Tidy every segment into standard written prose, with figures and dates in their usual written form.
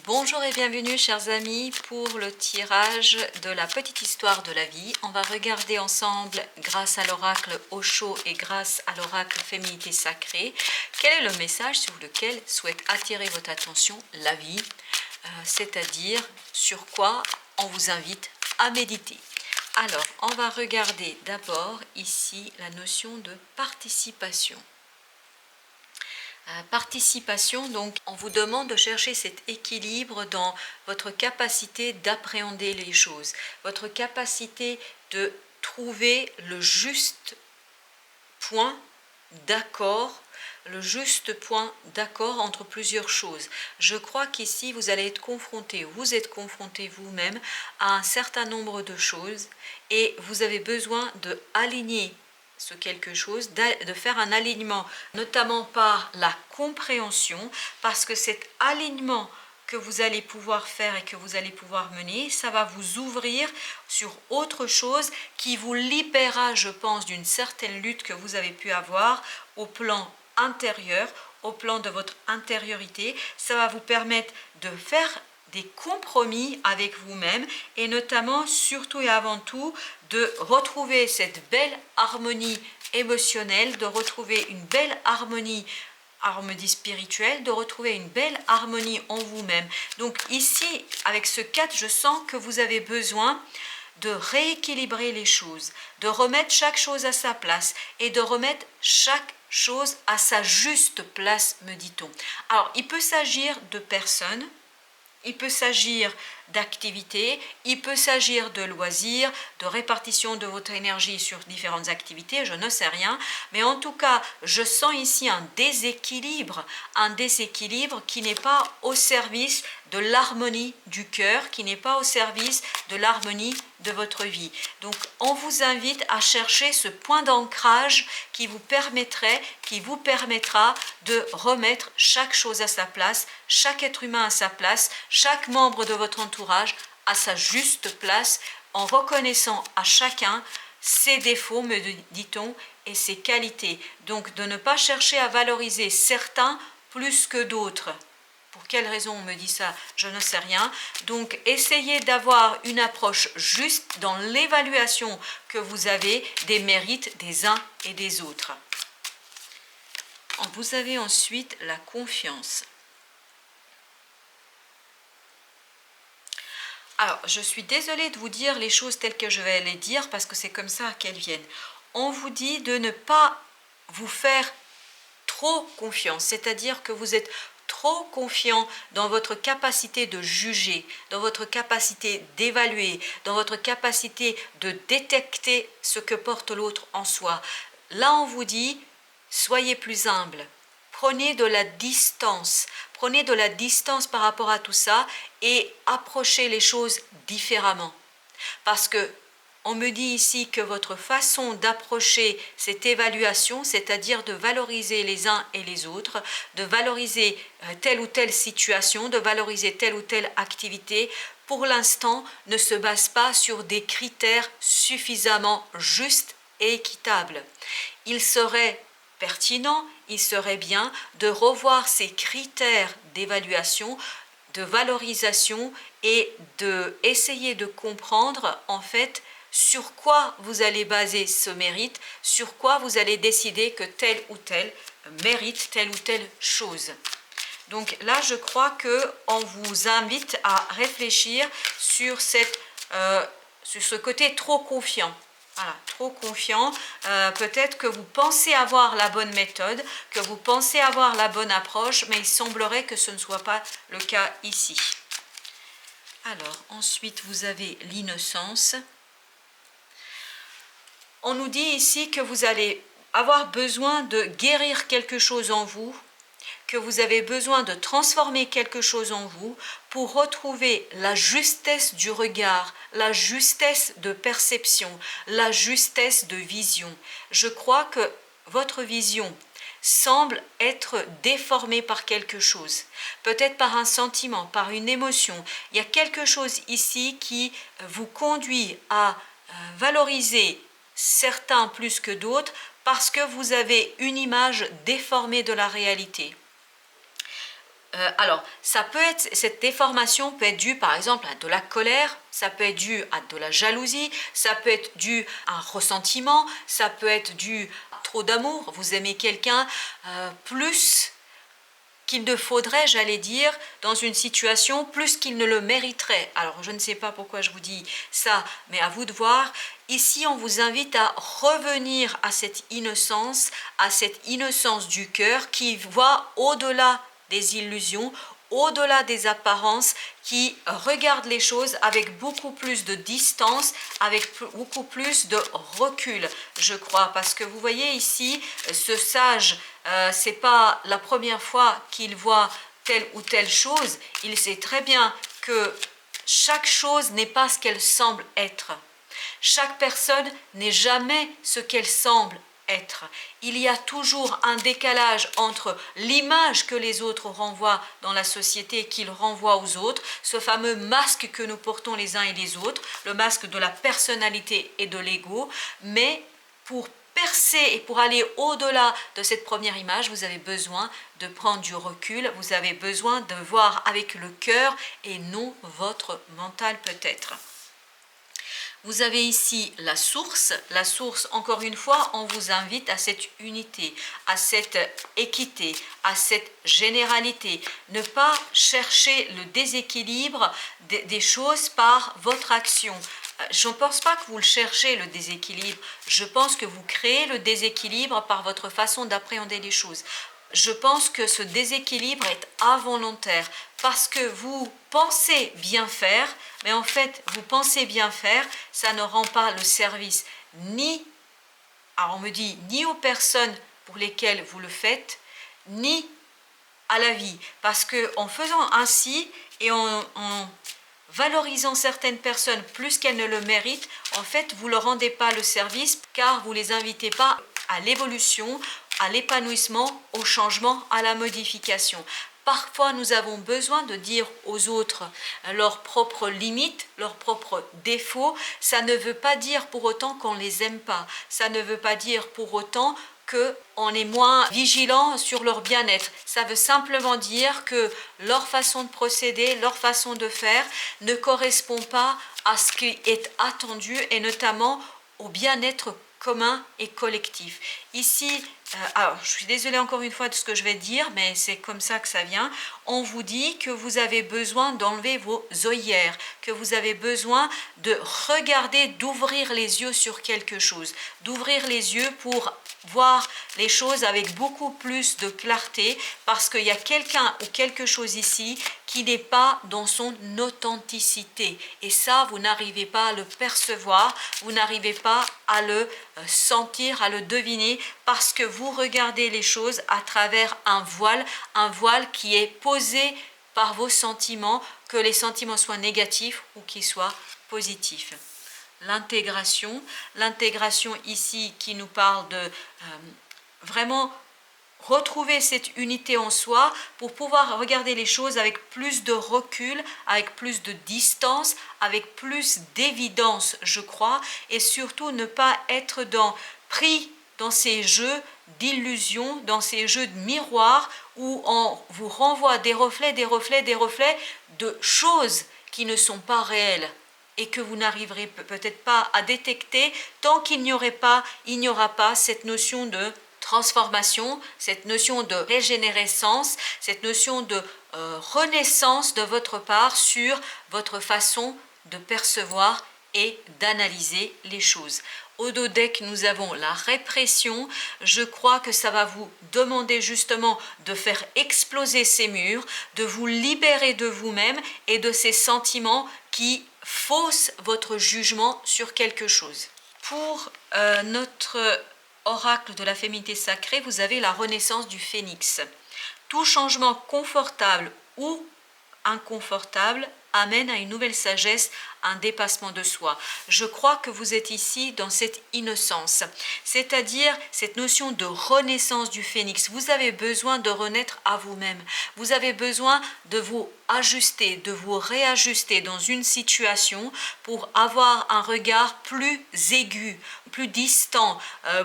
Bonjour et bienvenue chers amis pour le tirage de la petite histoire de la vie. On va regarder ensemble grâce à l'oracle Osho et grâce à l'oracle Féminité Sacrée quel est le message sur lequel souhaite attirer votre attention la vie, c'est-à-dire sur quoi on vous invite à méditer. Alors on va regarder d'abord ici la notion de participation. Participation, donc on vous demande de chercher cet équilibre dans votre capacité d'appréhender les choses, votre capacité de trouver le juste point d'accord, le juste point d'accord entre plusieurs choses. Je crois qu'ici vous allez être confronté, vous êtes confronté vous-même à un certain nombre de choses et vous avez besoin de aligner ce quelque chose, de faire un alignement, notamment par la compréhension, parce que cet alignement que vous allez pouvoir faire et que vous allez pouvoir mener, ça va vous ouvrir sur autre chose qui vous libérera, je pense, d'une certaine lutte que vous avez pu avoir au plan intérieur, au plan de votre intériorité. Ça va vous permettre de faire des compromis avec vous-même et notamment, surtout et avant tout, de retrouver cette belle harmonie émotionnelle, de retrouver une belle harmonie spirituelle, de retrouver une belle harmonie en vous-même. Donc ici, avec ce 4, je sens que vous avez besoin de rééquilibrer les choses, de remettre chaque chose à sa place et de remettre chaque chose à sa juste place, me dit-on. Alors, il peut s'agir de personnes, il peut s'agir d'activités, il peut s'agir de loisirs, de répartition de votre énergie sur différentes activités, je ne sais rien, mais en tout cas, je sens ici un déséquilibre qui n'est pas au service de l'harmonie du cœur, qui n'est pas au service de l'harmonie de votre vie. Donc, on vous invite à chercher ce point d'ancrage qui vous permettra de remettre chaque chose à sa place, chaque être humain à sa place, chaque membre de votre entourage à sa juste place, en reconnaissant à chacun ses défauts, me dit-on, et ses qualités. Donc de ne pas chercher à valoriser certains plus que d'autres. Pour quelle raison on me dit ça? Je ne sais rien. Donc essayez d'avoir une approche juste dans l'évaluation que vous avez des mérites des uns et des autres. Vous avez ensuite la confiance. Alors, je suis désolée de vous dire les choses telles que je vais les dire parce que c'est comme ça qu'elles viennent. On vous dit de ne pas vous faire trop confiance, c'est-à-dire que vous êtes trop confiant dans votre capacité de juger, dans votre capacité d'évaluer, dans votre capacité de détecter ce que porte l'autre en soi. Là, on vous dit, soyez plus humble, prenez de la distance par rapport à tout ça et approchez les choses différemment. Parce que on me dit ici que votre façon d'approcher cette évaluation, c'est-à-dire de valoriser les uns et les autres, de valoriser telle ou telle situation, de valoriser telle ou telle activité, pour l'instant ne se base pas sur des critères suffisamment justes et équitables. Il serait pertinent, il serait bien de revoir ces critères d'évaluation, de valorisation et d'essayer de comprendre en fait sur quoi vous allez baser ce mérite, sur quoi vous allez décider que tel ou tel mérite telle ou telle chose. Donc là, je crois qu'on vous invite à réfléchir sur ce côté trop confiant. Voilà, trop confiant. Peut-être que vous pensez avoir la bonne méthode, que vous pensez avoir la bonne approche, mais il semblerait que ce ne soit pas le cas ici. Alors, ensuite, vous avez l'innocence. On nous dit ici que vous allez avoir besoin de guérir quelque chose en vous, que vous avez besoin de transformer quelque chose en vous pour retrouver la justesse du regard, la justesse de perception, la justesse de vision. Je crois que votre vision semble être déformée par quelque chose, peut-être par un sentiment, par une émotion. Il y a quelque chose ici qui vous conduit à valoriser certains plus que d'autres parce que vous avez une image déformée de la réalité. Alors, ça peut être, cette déformation peut être due par exemple à de la colère, ça peut être dû à de la jalousie, ça peut être dû à un ressentiment, ça peut être dû à trop d'amour. Vous aimez quelqu'un plus qu'il ne faudrait, j'allais dire, dans une situation, plus qu'il ne le mériterait. Alors, je ne sais pas pourquoi je vous dis ça, mais à vous de voir. Ici, on vous invite à revenir à cette innocence du cœur qui voit au-delà des illusions, au-delà des apparences, qui regarde les choses avec beaucoup plus de distance, avec beaucoup plus de recul, je crois. Parce que vous voyez ici, ce sage, c'est pas la première fois qu'il voit telle ou telle chose. Il sait très bien que chaque chose n'est pas ce qu'elle semble être. Chaque personne n'est jamais ce qu'elle semble être. Il y a toujours un décalage entre l'image que les autres renvoient dans la société et qu'ils renvoient aux autres, ce fameux masque que nous portons les uns et les autres, le masque de la personnalité et de l'ego, mais pour percer et pour aller au-delà de cette première image, vous avez besoin de prendre du recul, vous avez besoin de voir avec le cœur et non votre mental peut-être. Vous avez ici la source. La source, encore une fois, on vous invite à cette unité, à cette équité, à cette généralité. Ne pas chercher le déséquilibre des choses par votre action. Je ne pense pas que vous le cherchez, le déséquilibre. Je pense que vous créez le déséquilibre par votre façon d'appréhender les choses. Je pense que ce déséquilibre est involontaire parce que vous pensez bien faire, mais en fait, vous pensez bien faire, ça ne rend pas le service alors on me dit, ni aux personnes pour lesquelles vous le faites, ni à la vie. Parce qu'en faisant ainsi et en valorisant certaines personnes plus qu'elles ne le méritent, en fait, vous ne leur rendez pas le service car vous ne les invitez pas à l'évolution, à l'épanouissement, au changement, à la modification. Parfois, nous avons besoin de dire aux autres leurs propres limites, leurs propres défauts. Ça ne veut pas dire pour autant qu'on ne les aime pas. Ça ne veut pas dire pour autant qu'on est moins vigilant sur leur bien-être. Ça veut simplement dire que leur façon de procéder, leur façon de faire ne correspond pas à ce qui est attendu et notamment au bien-être commun et collectif. Ici, alors je suis désolée encore une fois de ce que je vais dire, mais c'est comme ça que ça vient. On vous dit que vous avez besoin d'enlever vos œillères, que vous avez besoin de regarder, d'ouvrir les yeux sur quelque chose, d'ouvrir les yeux pour voir les choses avec beaucoup plus de clarté, parce qu'il y a quelqu'un ou quelque chose ici qui n'est pas dans son authenticité. Et ça, vous n'arrivez pas à le percevoir, vous n'arrivez pas à le sentir, à le deviner, parce que vous regardez les choses à travers un voile qui est posé par vos sentiments, que les sentiments soient négatifs ou qu'ils soient positifs. L'intégration ici qui nous parle de vraiment retrouver cette unité en soi pour pouvoir regarder les choses avec plus de recul, avec plus de distance, avec plus d'évidence, je crois, et surtout ne pas être pris dans ces jeux d'illusions, dans ces jeux de miroirs où on vous renvoie des reflets de choses qui ne sont pas réelles et que vous n'arriverez peut-être pas à détecter tant qu'il n'y aura pas cette notion de transformation, cette notion de régénérescence, cette notion de renaissance de votre part sur votre façon de percevoir et d'analyser les choses. Au dos deck, nous avons la répression. Je crois que ça va vous demander justement de faire exploser ces murs, de vous libérer de vous-même et de ces sentiments qui faussent votre jugement sur quelque chose. Pour notre oracle de la féminité sacrée, vous avez la renaissance du phénix. Tout changement confortable ou inconfortable amène à une nouvelle sagesse, un dépassement de soi. Je crois que vous êtes ici dans cette innocence, c'est-à-dire cette notion de renaissance du phénix. Vous avez besoin de renaître à vous-même. Vous avez besoin de vous ajuster, de vous réajuster dans une situation pour avoir un regard plus aigu, plus distant,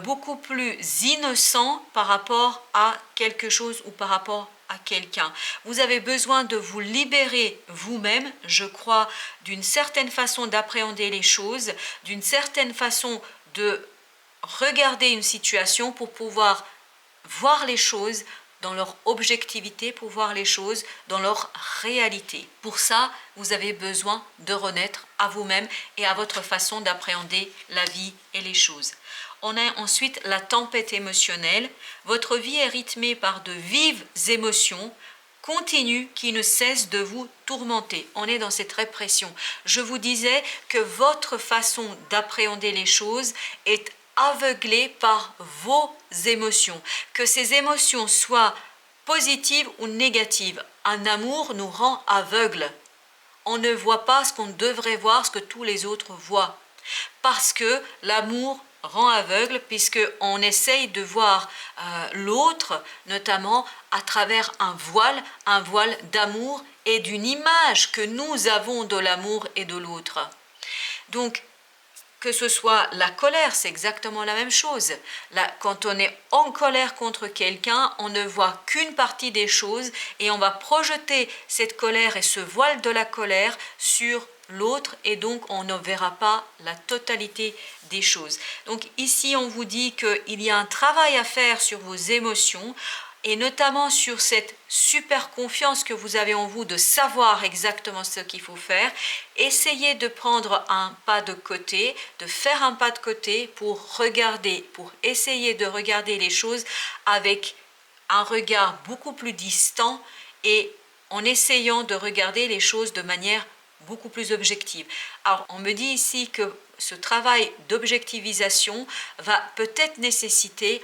beaucoup plus innocent par rapport à quelque chose ou par rapport à quelqu'un. Vous avez besoin de vous libérer vous-même, je crois, d'une certaine façon d'appréhender les choses, d'une certaine façon de regarder une situation pour pouvoir voir les choses dans leur objectivité, pour voir les choses dans leur réalité. Pour ça, vous avez besoin de renaître à vous-même et à votre façon d'appréhender la vie et les choses. On a ensuite la tempête émotionnelle. Votre vie est rythmée par de vives émotions continues qui ne cessent de vous tourmenter. On est dans cette répression. Je vous disais que votre façon d'appréhender les choses est aveuglé par vos émotions, que ces émotions soient positives ou négatives. Un amour nous rend aveugles. On ne voit pas ce qu'on devrait voir, ce que tous les autres voient. Parce que l'amour rend aveugle, puisqu'on essaye de voir l'autre, notamment à travers un voile d'amour et d'une image que nous avons de l'amour et de l'autre. Donc, que ce soit la colère, c'est exactement la même chose. Là, quand on est en colère contre quelqu'un, on ne voit qu'une partie des choses et on va projeter cette colère et ce voile de la colère sur l'autre et donc on ne verra pas la totalité des choses. Donc ici, on vous dit qu'il y a un travail à faire sur vos émotions, et notamment sur cette super confiance que vous avez en vous de savoir exactement ce qu'il faut faire. Essayez de prendre un pas de côté, de faire un pas de côté pour regarder, pour essayer de regarder les choses avec un regard beaucoup plus distant et en essayant de regarder les choses de manière beaucoup plus objective. Alors, on me dit ici que ce travail d'objectivisation va peut-être nécessiter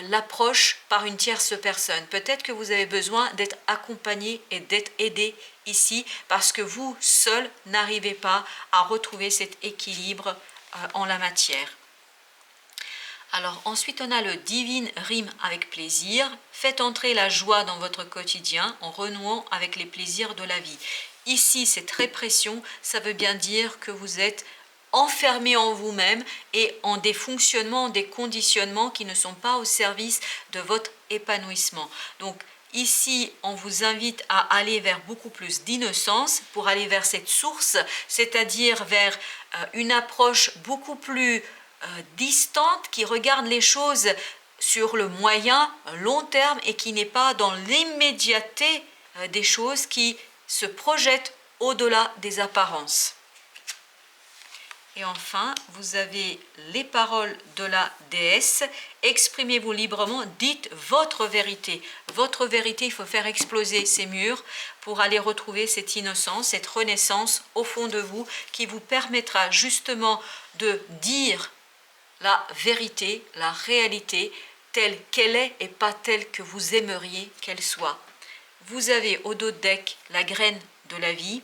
l'approche par une tierce personne. Peut-être que vous avez besoin d'être accompagné et d'être aidé ici parce que vous seul n'arrivez pas à retrouver cet équilibre en la matière. Alors ensuite on a le divine rime avec plaisir. Faites entrer la joie dans votre quotidien en renouant avec les plaisirs de la vie. Ici cette répression, ça veut bien dire que vous êtes enfermé en vous-même et en des fonctionnements, des conditionnements qui ne sont pas au service de votre épanouissement. Donc ici, on vous invite à aller vers beaucoup plus d'innocence pour aller vers cette source, c'est-à-dire vers une approche beaucoup plus distante qui regarde les choses sur le moyen, long terme et qui n'est pas dans l'immédiateté des choses qui se projettent au-delà des apparences. Et enfin, vous avez les paroles de la déesse. Exprimez-vous librement, dites votre vérité. Votre vérité, il faut faire exploser ces murs pour aller retrouver cette innocence, cette renaissance au fond de vous qui vous permettra justement de dire la vérité, la réalité telle qu'elle est et pas telle que vous aimeriez qu'elle soit. Vous avez au dos de deck la graine de la vie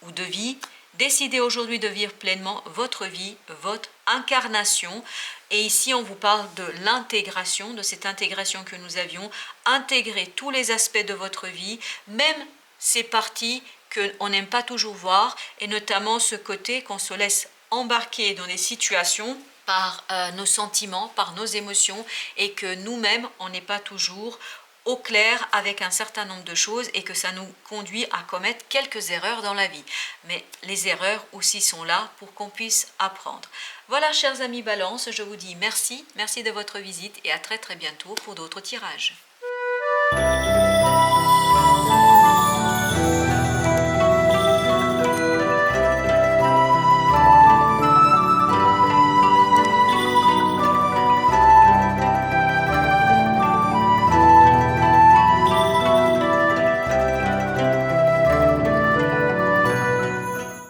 ou de vie. Décidez aujourd'hui de vivre pleinement votre vie, votre incarnation. Et ici, on vous parle de l'intégration, de cette intégration que nous avions. Intégrer tous les aspects de votre vie, même ces parties qu'on n'aime pas toujours voir, et notamment ce côté qu'on se laisse embarquer dans des situations par nos sentiments, par nos émotions, et que nous-mêmes, on n'est pas toujours au clair avec un certain nombre de choses et que ça nous conduit à commettre quelques erreurs dans la vie. Mais les erreurs aussi sont là pour qu'on puisse apprendre. Voilà, chers amis Balance, je vous dis merci de votre visite et à très bientôt pour d'autres tirages.